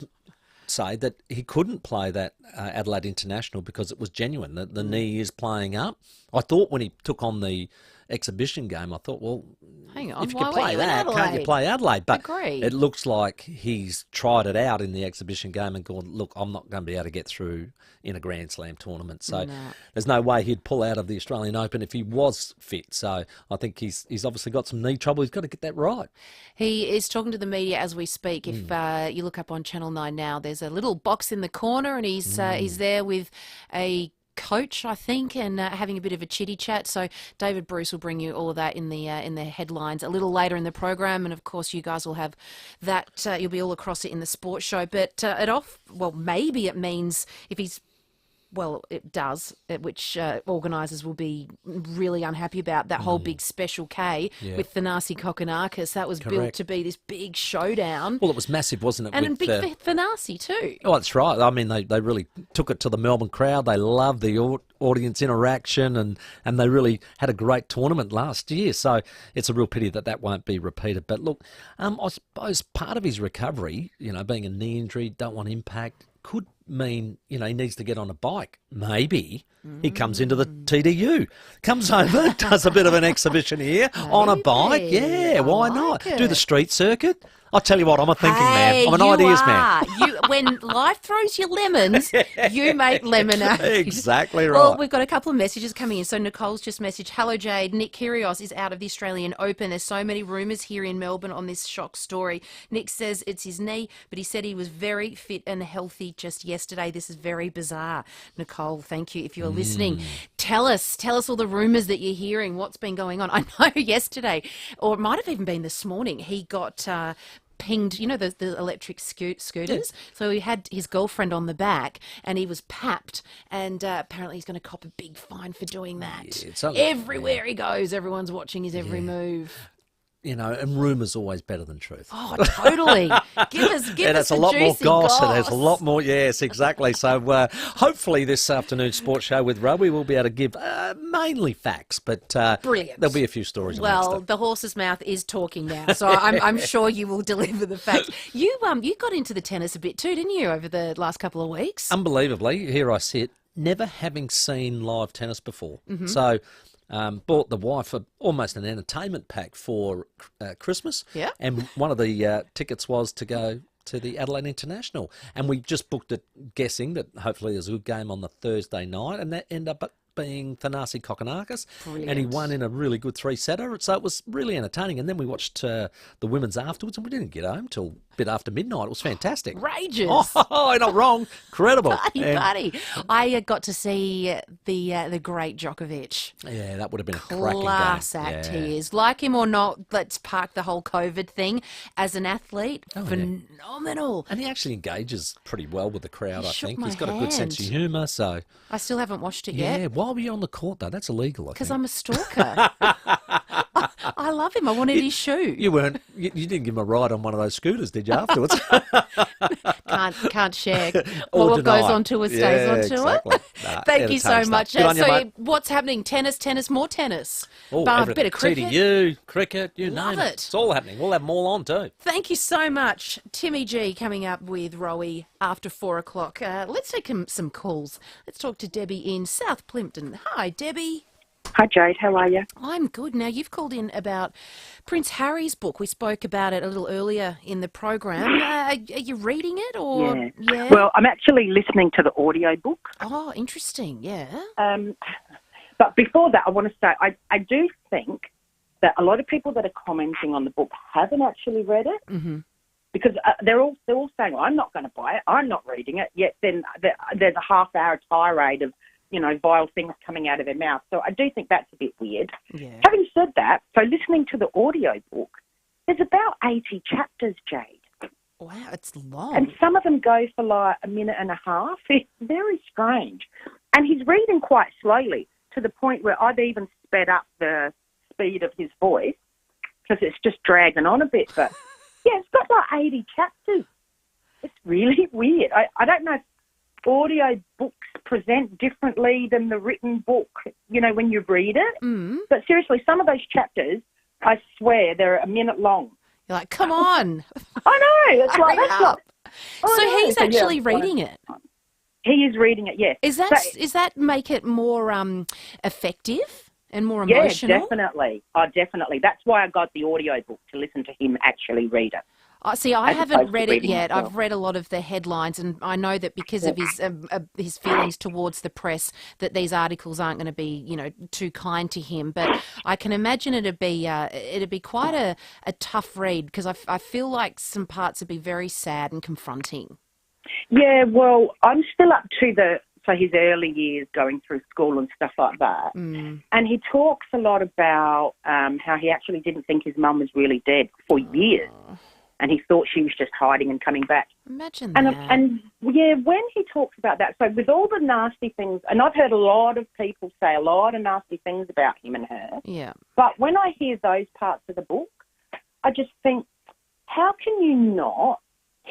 say that he couldn't play that Adelaide International because it was genuine. The knee is playing up. I thought when he took on the exhibition game, I thought, well, hang on, if you why can were play you in that, can't you Adelaide? play Adelaide? But Agreed. it looks like he's tried it out in the exhibition game and gone, look, I'm not going to be able to get through in a Grand Slam tournament. So there's no way he'd pull out of the Australian Open if he was fit. So I think he's obviously got some knee trouble. He's got to get that right. He is talking to the media as we speak. If you look up on Channel 9 now, there's a little box in the corner, and he's there with a coach, I think, and having a bit of a chitty chat. So David Bruce will bring you all of that in the headlines a little later in the program, and of course you guys will have that. You'll be all across it in the sports show. But maybe it means if he's. Well, it does, which organisers will be really unhappy about, that whole big Special K with Thanasi Kokkinakis. That was built to be this big showdown. Well, it was massive, wasn't it? And with, big Thanasi too. Oh, that's right. I mean, they really took it to the Melbourne crowd. They loved the audience interaction, and they really had a great tournament last year. So it's a real pity that won't be repeated. But look, I suppose part of his recovery, being a knee injury, don't want impact, could mean, he needs to get on a bike. Maybe he comes into the TDU, comes over, does a bit of an exhibition here on a bike. Yeah, why not? Do the street circuit. I'll tell you what, I'm a thinking man. I'm an ideas man. When life throws you lemons, you make lemonade. Exactly right. Well, we've got a couple of messages coming in. So Nicole's just messaged, hello Jade, Nick Kyrgios is out of the Australian Open. There's so many rumours here in Melbourne on this shock story. Nick says it's his knee, but he said he was very fit and healthy just yesterday. This is very bizarre. Nicole, thank you. If you're listening, tell us all the rumours that you're hearing. What's been going on? I know yesterday, or it might have even been this morning, he got pinged, the electric scooters. So he had his girlfriend on the back, and he was papped, and apparently he's going to cop a big fine for doing that. Everywhere he goes, everyone's watching his every move. And rumour's always better than truth. Oh, totally. Give us it's the a lot more juicy gossip. goss. There's a lot more. Yes, exactly. So hopefully this afternoon's sports show with Rowey will be able to give mainly facts, but brilliant. There'll be a few stories. Well, the horse's mouth is talking now, so I'm sure you will deliver the facts. You got into the tennis a bit too, didn't you, over the last couple of weeks? Unbelievably, here I sit, never having seen live tennis before. So. Bought the wife almost an entertainment pack for Christmas. Yeah. And one of the tickets was to go to the Adelaide International. And we just booked it guessing that hopefully there's a good game on the Thursday night. And that ended up being Thanasi Kokkinakis. Brilliant. And he won in a really good three-setter. So it was really entertaining. And then we watched the women's afterwards, and we didn't get home till a bit after midnight. It was fantastic. Outrageous. Oh, not wrong. Incredible. Buddy. I got to see the great Djokovic. Yeah, that would have been a cracking game. Class act he is. Like him or not, let's park the whole COVID thing. As an athlete, phenomenal. And he actually engages pretty well with the crowd, I think. He's got a good hand. sense of humour, so... I still haven't watched it yet. Yeah, why were you on the court, though? That's illegal, I think. Because I'm a stalker. I love him. I wanted his shoe. You didn't give him a ride on one of those scooters, did you, afterwards? Can't share. Or what goes on tour stays on tour. Exactly. Nah, Thank you so much. Good on you, mate. What's happening? Tennis, more tennis. Oh, A everything. bit of cricket. TDU, cricket, you Love name it. It's all happening. We'll have them all on too. Thank you so much. Timmy G coming up with Rowey after 4 o'clock. Let's take some calls. Let's talk to Debbie in South Plimpton. Hi, Debbie. Hi, Jade. How are you? I'm good. Now, you've called in about Prince Harry's book. We spoke about it a little earlier in the program. Are you reading it? Or Yeah. Well, I'm actually listening to the audio book. Oh, interesting. Yeah. But before that, I want to say I do think that a lot of people that are commenting on the book haven't actually read it. Mm-hmm. Because they're all saying, well, I'm not going to buy it, I'm not reading it, yet then there's a half-hour tirade of, vile things coming out of their mouth. So I do think that's a bit weird. Yeah. Having said that, so listening to the audio book, there's about 80 chapters, Jade. Wow, it's long. And some of them go for like a minute and a half. It's very strange. And he's reading quite slowly to the point where I've even sped up the speed of his voice because it's just dragging on a bit. But, yeah, it's got like 80 chapters. It's really weird. I don't know if audio books present differently than the written book, when you read it. Mm. But seriously, some of those chapters, I swear, they're a minute long. You're like, come on. I know. It's like, that's up. like, So he's actually reading it? He is reading it, yes. Does that make it more effective And more emotional? Yeah, definitely. Oh, definitely. That's why I got the audio book, to listen to him actually read it. See, I haven't read it yet. Myself. I've read a lot of the headlines, and I know that because of his feelings towards the press, that these articles aren't going to be, too kind to him. But I can imagine it'd be quite a tough read, because I feel like some parts would be very sad and confronting. Yeah, well, I'm still up to his early years going through school and stuff like that. Mm. And he talks a lot about how he actually didn't think his mum was really dead for years. And he thought she was just hiding and coming back. Imagine that. And yeah, when he talks about that, so with all the nasty things, and I've heard a lot of people say a lot of nasty things about him and her. Yeah. But when I hear those parts of the book, I just think, how can you not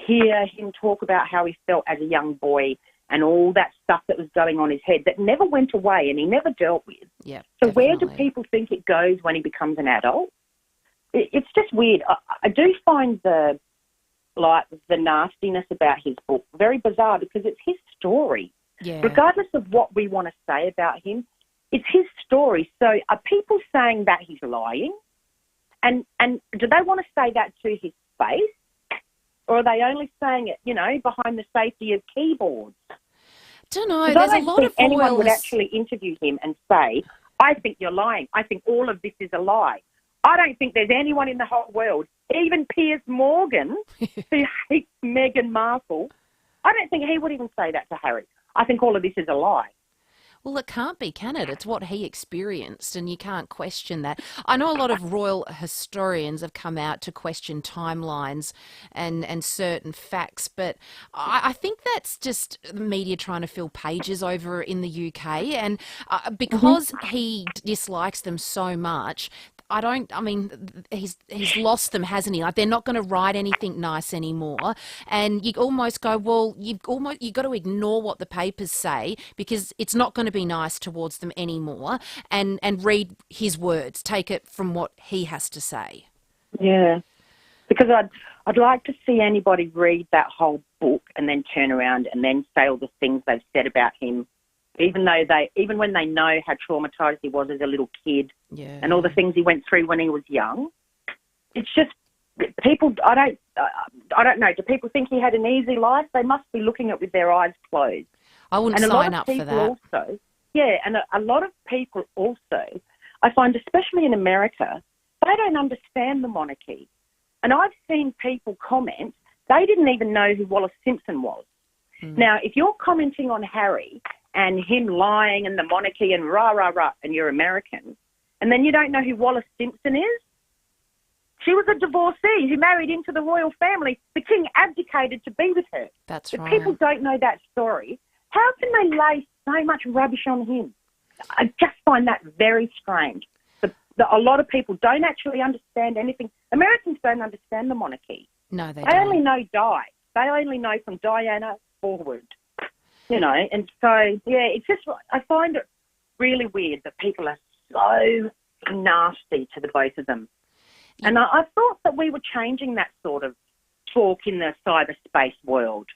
hear him talk about how he felt as a young boy and all that stuff that was going on in his head that never went away and he never dealt with? Yeah. So where do people think it goes when he becomes an adult? It's just weird. I do find the nastiness about his book very bizarre, because it's his story. Yeah. Regardless of what we want to say about him, it's his story. So are people saying that he's lying? And do they want to say that to his face? Or are they only saying it, behind the safety of keyboards? Don't know. There's a lot of anyone would actually interview him and say, I think you're lying. I think all of this is a lie. I don't think there's anyone in the whole world, even Piers Morgan, who hates Meghan Markle, I don't think he would even say that to Harry. I think all of this is a lie. Well, it can't be, can it? It's what he experienced, and you can't question that. I know a lot of royal historians have come out to question timelines and certain facts, but I think that's just the media trying to fill pages over in the UK, and because he dislikes them so much, he's lost them, hasn't he? Like, they're not going to write anything nice anymore. And you almost go, well, you've got to ignore what the papers say, because it's not going to be nice towards them anymore, and read his words, take it from what he has to say. Yeah, because I'd like to see anybody read that whole book and then turn around and then say all the things they've said about him, even when they know how traumatised he was as a little kid, and all the things he went through when he was young. It's just people. I don't know. Do people think he had an easy life? They must be looking at it with their eyes closed. I wouldn't sign up for that. Also, and a lot of people also, I find, especially in America, they don't understand the monarchy. And I've seen people comment they didn't even know who Wallace Simpson was. Now, if you're commenting on Harry and him lying and the monarchy and rah, rah, rah, and you're American, and then you don't know who Wallace Simpson is? She was a divorcee who married into the royal family. The king abdicated to be with her. That's right. right. People don't know that story. How can they lay so much rubbish on him? I just find that very strange. A lot of people don't actually understand anything. Americans don't understand the monarchy. No, they don't. They only know Di. They only know from Diana forward. And so, it's just, I find it really weird that people are so nasty to the both of them. Yeah. And I thought that we were changing that sort of talk in the cyberspace world.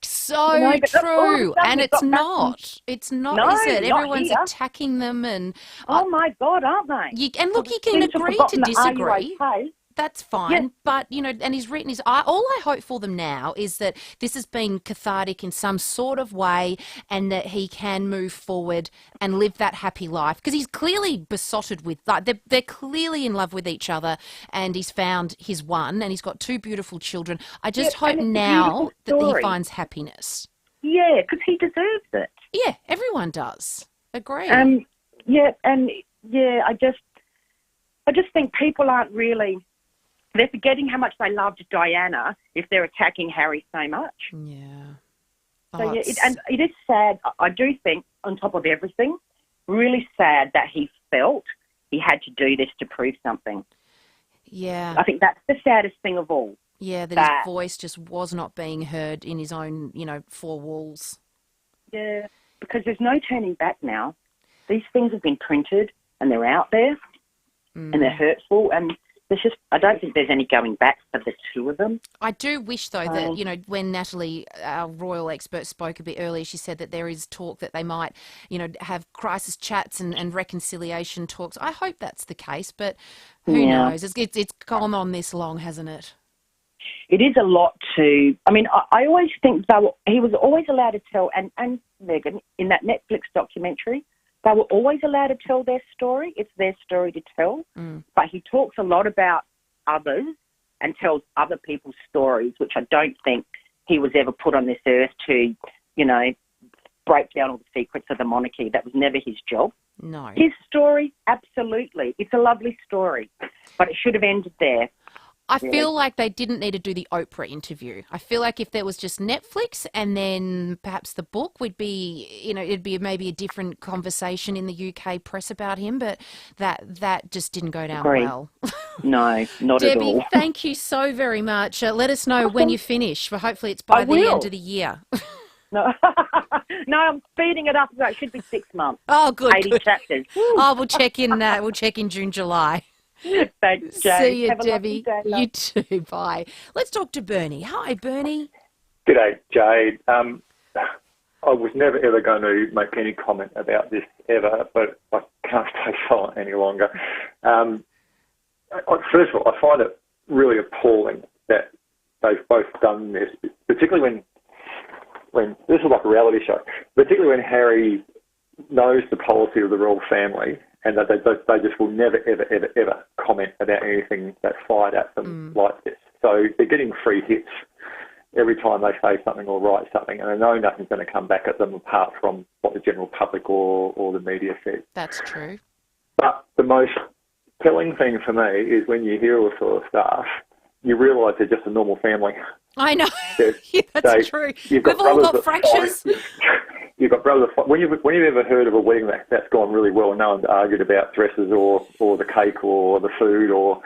So true, and it's not. It's not, no, is it? Everyone's here. attacking them, and oh my God, aren't they? And look, you can agree to disagree. That's fine, but and he's written his. All I hope for them now is that this has been cathartic in some sort of way, and that he can move forward and live that happy life, because he's clearly besotted with. They're clearly in love with each other, and he's found his one, and he's got two beautiful children. I just hope now that he finds happiness. Yeah, because he deserves it. Yeah, everyone does. Agree. I just think people aren't really. They're forgetting how much they loved Diana if they're attacking Harry so much. Yeah. And it is sad. I do think, on top of everything, really sad that he felt he had to do this to prove something. Yeah. I think that's the saddest thing of all. Yeah, that his voice just was not being heard in his own, four walls. Yeah, because there's no turning back now. These things have been printed and they're out there and they're hurtful, and I don't think there's any going back for the two of them. I do wish, though, that, when Natalie, our royal expert, spoke a bit earlier, she said that there is talk that they might, have crisis chats and reconciliation talks. I hope that's the case, but who knows? It's gone on this long, hasn't it? It is a lot to... I mean, I always think he was always allowed to tell, and Meghan, in that Netflix documentary, they were always allowed to tell their story. It's their story to tell. But he talks a lot about others and tells other people's stories, which I don't think he was ever put on this earth to, break down all the secrets of the monarchy. That was never his job. No. His story, absolutely. It's a lovely story, but it should have ended there. I feel like they didn't need to do the Oprah interview. I feel like if there was just Netflix and then perhaps the book, it'd be maybe a different conversation in the UK press about him, but that just didn't go down well. No, not at all. Debbie, thank you so very much. Let us know when you finish. Well, hopefully it's by the end of the year. No, I'm speeding it up. It should be 6 months. Oh, good. 80 chapters. Oh, we'll check in June, July. Thanks, Jade. See you, Have a Debbie. lovely day, You too. Bye. Let's talk to Bernie. Hi, Bernie. G'day, Jade. I was never ever going to make any comment about this ever, but I can't stay silent any longer. First of all, I find it really appalling that they've both done this, particularly when this is like a reality show, particularly when Harry knows the policy of the royal family and that they just will never, ever, ever, ever comment about anything that's fired at them like this. So they're getting free hits every time they say something or write something, and they know nothing's going to come back at them apart from what the general public or the media says. That's true. But the most telling thing for me is when you hear all this sort of stuff, you realise they're just a normal family. I know. Yeah, that's true. We've all got fractures. You've got brothers. When you've ever heard of a wedding that's gone really well and no one's argued about dresses or the cake or the food or,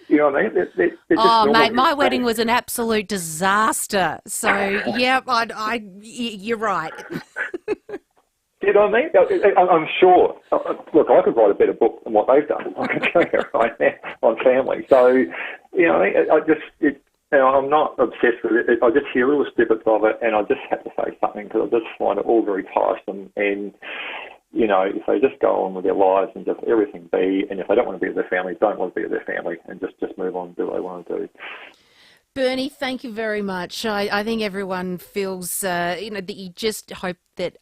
you know what I mean? They're just mate, my wedding was an absolute disaster. So, yeah, you're right. You know what I mean? I'm sure. Look, I could write a better book than what they've done. I can tell you right now on family. So, I'm not obsessed with it. I just hear little snippets of it, and I just have to say something because I just find it all very tiresome. And if they just go on with their lives and just everything be, and if they don't want to be with their family, don't want to be with their family, and just move on and do what they want to do. Bernie, thank you very much. I think everyone feels, that you just hope that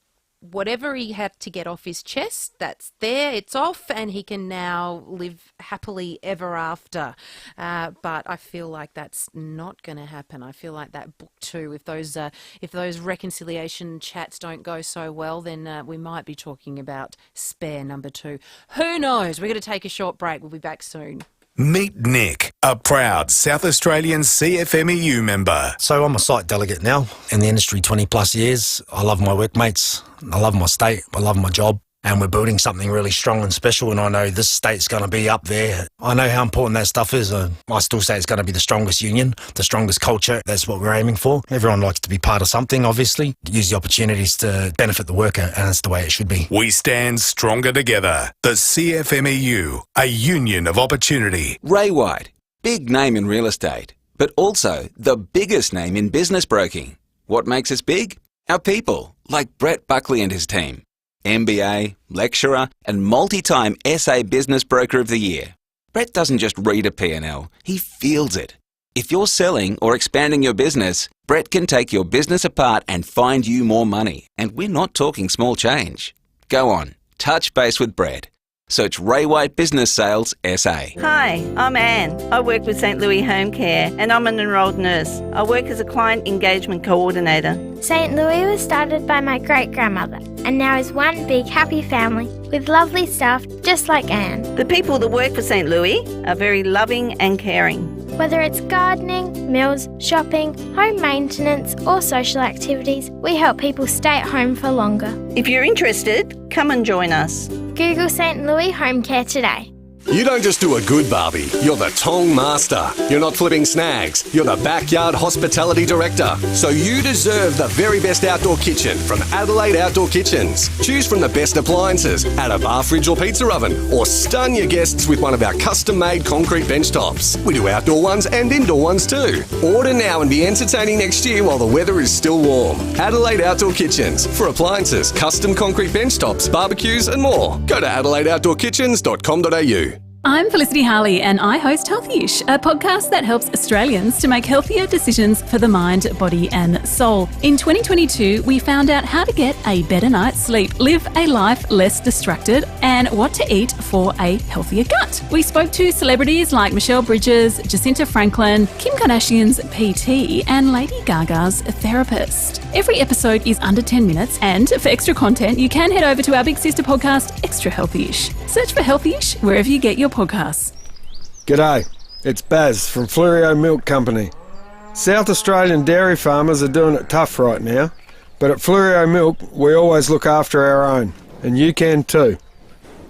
whatever he had to get off his chest, that's there, it's off, and he can now live happily ever after. But I feel like that's not going to happen. I feel like that book too, if those reconciliation chats don't go so well, then we might be talking about Spare number 2. Who knows? We're going to take a short break. We'll be back soon. Meet Nick, a proud South Australian CFMEU member. So I'm a site delegate now, in the industry 20 plus years. I love my workmates, I love my state, I love my job, and we're building something really strong and special, and I know this state's going to be up there. I know how important that stuff is. I still say it's going to be the strongest union, the strongest culture. That's what we're aiming for. Everyone likes to be part of something, obviously. Use the opportunities to benefit the worker, and that's the way it should be. We stand stronger together. The CFMEU, a union of opportunity. Ray White, big name in real estate, but also the biggest name in business broking. What makes us big? Our people, like Brett Buckley and his team. MBA, lecturer, and multi-time SA Business Broker of the Year. Brett doesn't just read a P&L, he feels it. If you're selling or expanding your business, Brett can take your business apart and find you more money. And we're not talking small change. Go on, touch base with Brett. Search Ray White Business Sales SA. Hi, I'm Anne. I work with St. Louis Home Care and I'm an enrolled nurse. I work as a client engagement coordinator. St. Louis was started by my great-grandmother and now is one big happy family with lovely staff just like Anne. The people that work for St. Louis are very loving and caring. Whether it's gardening, meals, shopping, home maintenance or social activities, we help people stay at home for longer. If you're interested, come and join us. Google St. Louis Home Care today. You don't just do a good barbie, you're the tong master. You're not flipping snags, you're the backyard hospitality director. So you deserve the very best outdoor kitchen from Adelaide Outdoor Kitchens. Choose from the best appliances, add a bar fridge or pizza oven, or stun your guests with one of our custom-made concrete bench tops. We do outdoor ones and indoor ones too. Order now and be entertaining next year while the weather is still warm. Adelaide Outdoor Kitchens for appliances, custom concrete bench tops, barbecues and more. Go to adelaideoutdoorkitchens.com.au. I'm Felicity Harley and I host Healthyish, a podcast that helps Australians to make healthier decisions for the mind, body and soul. In 2022, we found out how to get a better night's sleep, live a life less distracted, and what to eat for a healthier gut. We spoke to celebrities like Michelle Bridges, Jacinta Franklin, Kim Kardashian's PT, and Lady Gaga's therapist. Every episode is under 10 minutes, and for extra content, you can head over to our big sister podcast, Extra Healthyish. Search for Healthyish wherever you get your podcasts. G'day, it's Baz from Fluorio Milk Company. South Australian dairy farmers are doing it tough right now, but at Fluorio Milk we always look after our own, and you can too.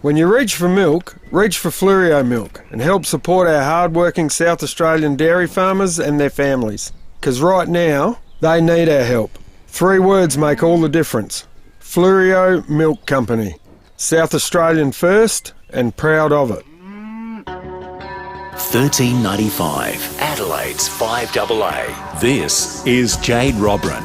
When you reach for milk, reach for Fluorio Milk and help support our hard-working South Australian dairy farmers and their families. Because right now, they need our help. 3 words make all the difference. Fluorio Milk Company. South Australian first and proud of it. $13.95. Adelaide's FIVEAA. This is Jade Robran.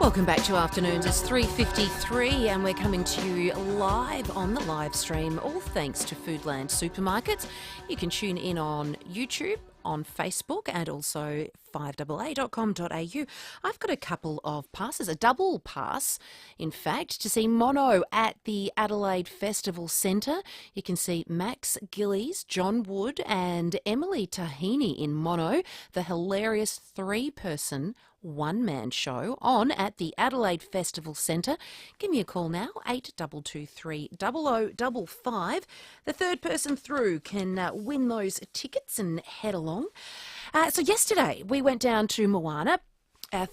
Welcome back to Afternoons. It's 3:53 and we're coming to you live on the live stream, all thanks to Foodland Supermarkets. You can tune in on YouTube, on Facebook and also fiveaa.com.au. I've got a couple of passes, a double pass, in fact, to see Mono at the Adelaide Festival Centre. You can see Max Gillies, John Wood and Emily Tahini in Mono, the hilarious 3-person one-man show on at the Adelaide Festival Centre. Give me a call now, 8223 0055. The third person through can win those tickets and head along. So yesterday we went down to Moana.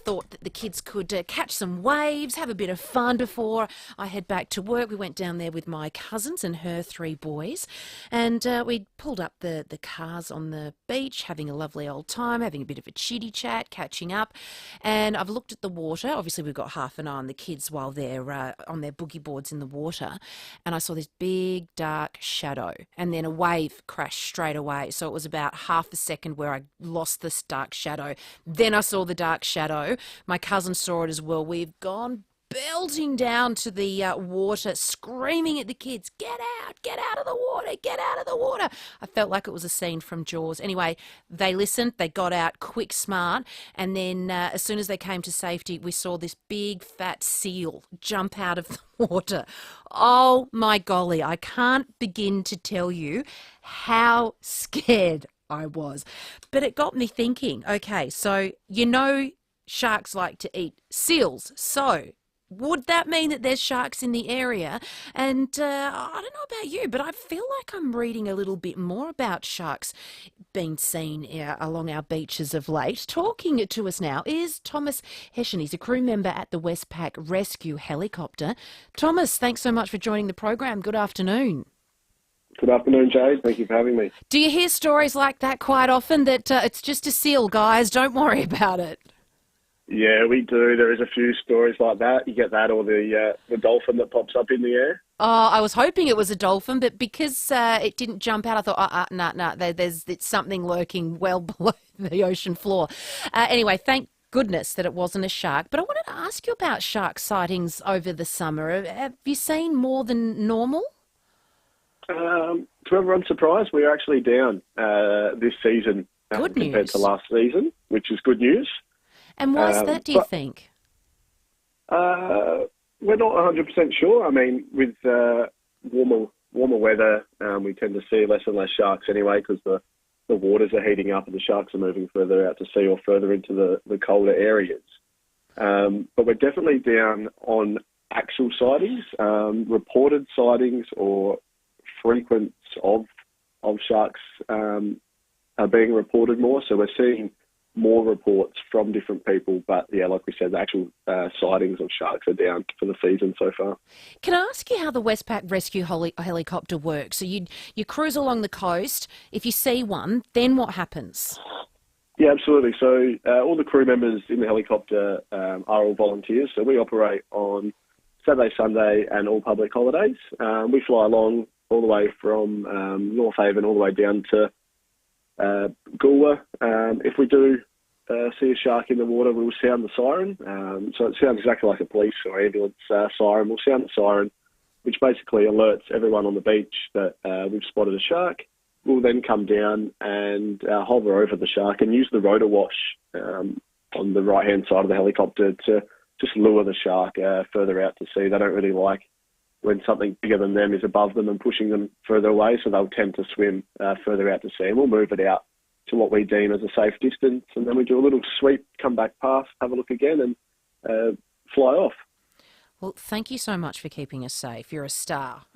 Thought that the kids could catch some waves, have a bit of fun before I head back to work. We went down there with my cousins and her 3 boys, and we pulled up the cars on the beach, having a lovely old time, having a bit of a chitty chat, catching up. And I've looked at the water. Obviously, we've got half an eye on the kids while they're on their boogie boards in the water, and I saw this big dark shadow, and then a wave crashed straight away. So it was about half a second where I lost this dark shadow. Then I saw the dark shadow. My cousin saw it as well. We've gone belting down to the water, screaming at the kids, get out of the water, get out of the water. I felt like it was a scene from Jaws. Anyway, they listened, they got out quick, smart, and then as soon as they came to safety, we saw this big fat seal jump out of the water. Oh my golly, I can't begin to tell you how scared I was. But it got me thinking, okay, so sharks like to eat seals, so would that mean that there's sharks in the area? And I don't know about you, but I feel like I'm reading a little bit more about sharks being seen along our beaches of late. Talking to us now is Thomas Hessian. He's a crew member at the Westpac Rescue Helicopter. Thomas, thanks so much for joining the program. Good afternoon. Good afternoon, Jade. Thank you for having me. Do you hear stories like that quite often, that it's just a seal, guys, don't worry about it? Yeah, we do. There is a few stories like that. You get that, or the dolphin that pops up in the air. Oh, I was hoping it was a dolphin, but because it didn't jump out, I thought, no, it's something lurking well below the ocean floor. Anyway, thank goodness that it wasn't a shark. But I wanted to ask you about shark sightings over the summer. Have you seen more than normal? To everyone's surprise, we are actually down this season compared to last season, which is good news. And why is that, do you think? We're not 100% sure. I mean, with warmer weather, we tend to see less and less sharks anyway, because the waters are heating up and the sharks are moving further out to sea or further into the colder areas. But we're definitely down on actual sightings, reported sightings or frequency of sharks are being reported more. So we're seeing more reports from different people. But yeah, like we said, the actual sightings of sharks are down for the season so far. Can I ask you how the Westpac Rescue helicopter works? So you cruise along the coast. If you see one, then what happens? Yeah, absolutely. So all the crew members in the helicopter are all volunteers. So we operate on Saturday, Sunday and all public holidays. We fly along all the way from North Haven all the way down to Goolwa. If we do see a shark in the water, we'll sound the siren. So it sounds exactly like a police or ambulance siren. We'll sound the siren, which basically alerts everyone on the beach that we've spotted a shark. We'll then come down and hover over the shark and use the rotor wash on the right-hand side of the helicopter to just lure the shark further out to sea. They don't really like when something bigger than them is above them and pushing them further away, so they'll tend to swim further out to sea. And we'll move it out to what we deem as a safe distance, and then we do a little sweep, come back past, have a look again, and fly off. Well, thank you so much for keeping us safe. You're a star.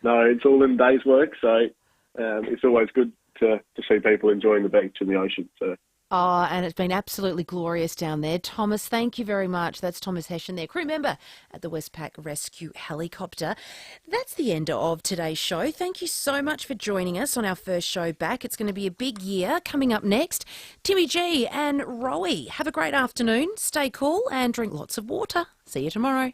No, it's all in the day's work, so it's always good to see people enjoying the beach and the ocean. So. Oh, and it's been absolutely glorious down there. Thomas, thank you very much. That's Thomas Hessian there, crew member at the Westpac Rescue Helicopter. That's the end of today's show. Thank you so much for joining us on our first show back. It's going to be a big year. Coming up next, Timmy G and Rowey. Have a great afternoon. Stay cool and drink lots of water. See you tomorrow.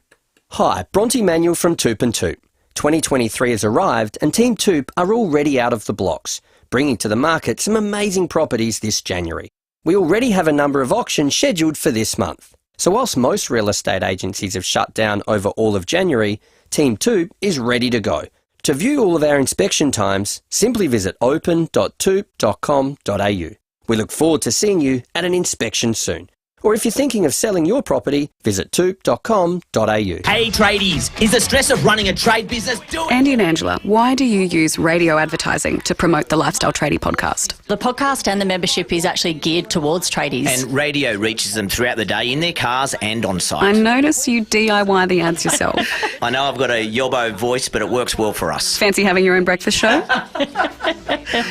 Hi, Bronte Manuel from Toop and Toop. 2023 has arrived and Team Toop are already out of the blocks, bringing to the market some amazing properties this January. We already have a number of auctions scheduled for this month. So whilst most real estate agencies have shut down over all of January, Team Toop is ready to go. To view all of our inspection times, simply visit open.toop.com.au. We look forward to seeing you at an inspection soon. Or if you're thinking of selling your property, visit toop.com.au. Hey tradies, is the stress of running a trade business doing... Andy and Angela, why do you use radio advertising to promote the Lifestyle Tradie podcast? The podcast and the membership is actually geared towards tradies. And radio reaches them throughout the day in their cars and on site. I notice you DIY the ads yourself. I know I've got a yobbo voice, but it works well for us. Fancy having your own breakfast show?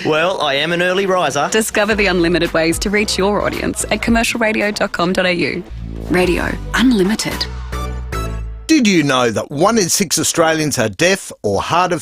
Well, I am an early riser. Discover the unlimited ways to reach your audience at commercialradio.com.au. Radio Unlimited. Did you know that 1 in 6 Australians are deaf or hard of